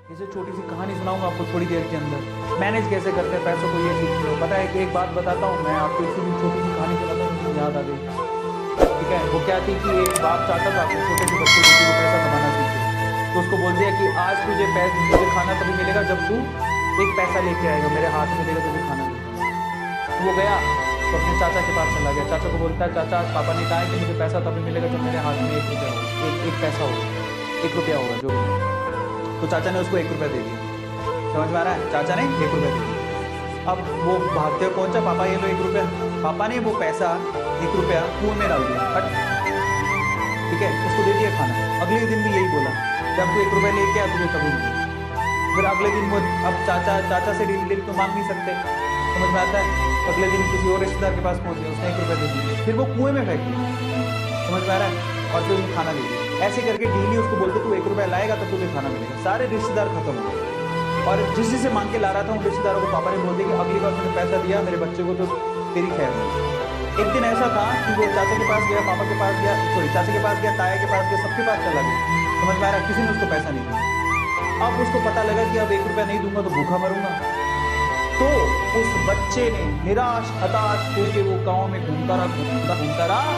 इसे छोटी सी कहानी सुनाऊंगा आपको थोड़ी देर के अंदर। मैनेज कैसे करते हैं पैसों को, ये सीखते हो। पता है कि एक बात बताता हूँ मैं आपको, इसी भी छोटी सी कहानी सुनाता हूँ, मुझे याद आ गई। ठीक है, वो क्या थी कि एक बाप चाहता था अपने छोटे से बच्चे को पैसा कमाना सीखे, तो उसको बोल दिया कि आज तुझे खाना तभी मिलेगा जब तू एक पैसा लेके आएगा, मेरे हाथ में देगा तुझे खाना मिलेगा। तो वो गया तो अपने चाचा के पास चला गया। चाचा को बोलता है, चाचा पापा ने कहा है कि मुझे पैसा तभी मिलेगा जब मेरे हाथ में 1 रुपया होगा, एक पैसा होगा, 1 रुपया होगा जो भी। तो चाचा ने उसको 1 रुपया दे दिया। समझ में आ रहा है? चाचा ने 1 रुपया दे दिया। अब वो भागते हुए पहुंचा, पापा ये लो 1 रुपया। पापा ने वो पैसा 1 रुपया कुएं में डाल दिया, हट। ठीक है, उसको दे दिया खाना। अगले दिन भी यही बोला, जब तू 1 रुपया लेके आया तुझे तभी मिलेगा। फिर अगले दिन वो अब चाचा से डेली तो मांग नहीं सकते, समझ में आता है। अगले दिन किसी और रिश्तेदार के पास पहुंच गया, उसने 1 रुपया दे दिया, फिर वो कुएं में फेंक दिया। समझ में आ रहा है? और फिर उसने खाना दे दिया। ऐसे करके डेली उसको बोलते तू 1 रुपया लाएगा तो तुझे खाना मिलेगा। सारे रिश्तेदार खत्म हो गए, और जिस से मांग के ला रहा था उन रिश्तेदारों को पापा ने बोल दिया कि अगली बार तुमने पैसा दिया मेरे बच्चे को तो तेरी खैर नहीं। एक दिन ऐसा था कि वो चाचा के पास गया, पापा के पास गया, सॉरी चाचा के पास गया, ताया के पास गया, सबके पास चला गया। समझ में आ रहा है? किसी ने उसको पैसा नहीं दिया। अब उसको पता लगा कि अब 1 रुपया नहीं दूंगा तो भूखा मरूंगा। तो उस बच्चे ने निराश हताश होकर वो गांव में घूमता रहा।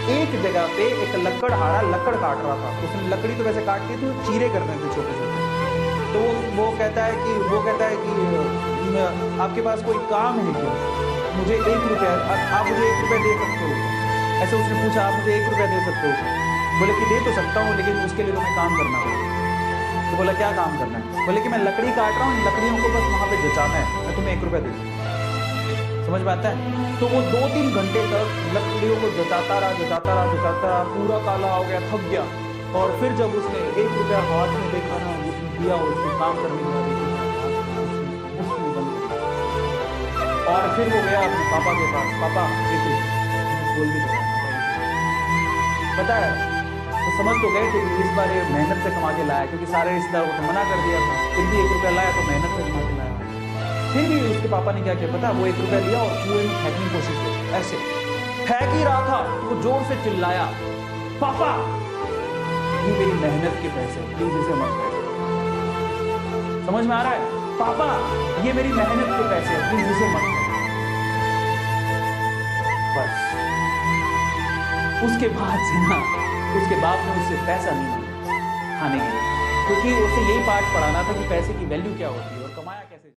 एक जगह पे एक लकड़हारा लकड़ काट रहा था। उसने लकड़ी तो वैसे काट दी तो चीरे करने थे छोटे छोटे। तो वो कहता है कि आपके पास कोई काम है क्या? मुझे 1 रुपया, आप मुझे 1 रुपया दे सकते हो? ऐसे उसने पूछा, आप मुझे 1 रुपया दे सकते हो? बोले कि दे तो सकता हूँ, लेकिन उसके लिए तुम्हें काम करना पड़ेगा। तो बोला क्या काम करना है? बोले कि मैं लकड़ी काट रहा हूँ, लकड़ियों को बस वहाँ पे जचाना है, मैं तुम्हें 1 रुपया दे दूँ। समझ में आता है? तो वो 2-3 घंटे तक लकड़ियों को जचाता रहा, पूरा काला हो गया, थक गया। और फिर जब उसने 1 रुपया हाथ में देखा ना, उसने दिया, उसको काम करने के बाद और फिर वो गया अपने पापा के पास, पापा एक बोल भी पता है, तो समझ तो गए थे कि इस बार ये मेहनत से कमा के लाया, क्योंकि सारे रिश्तेदारों को तो मना कर दिया था। फिर भी 1 रुपया लाया तो मेहनत से कमा के लाया। फिर भी उसके पापा ने क्या किया पता? वो 1 रुपया लिया और कुएं में फेंकने की कोशिश की। ऐसे फेंक ही रहा था तो वो जोर से चिल्लाया, पापा ये मेरी मेहनत के पैसे, प्लीज इसे मत फेंको। समझ में आ रहा है? पापा ये मेरी मेहनत के पैसे, प्लीज इसे मत फेंको। बस उसके बाद से ना उसके बाप ने उससे पैसा नहीं मांगा खाने के लिए, क्योंकि उसे यही पाठ पढ़ाना था कि पैसे की वैल्यू क्या होती है और कमाया कैसे।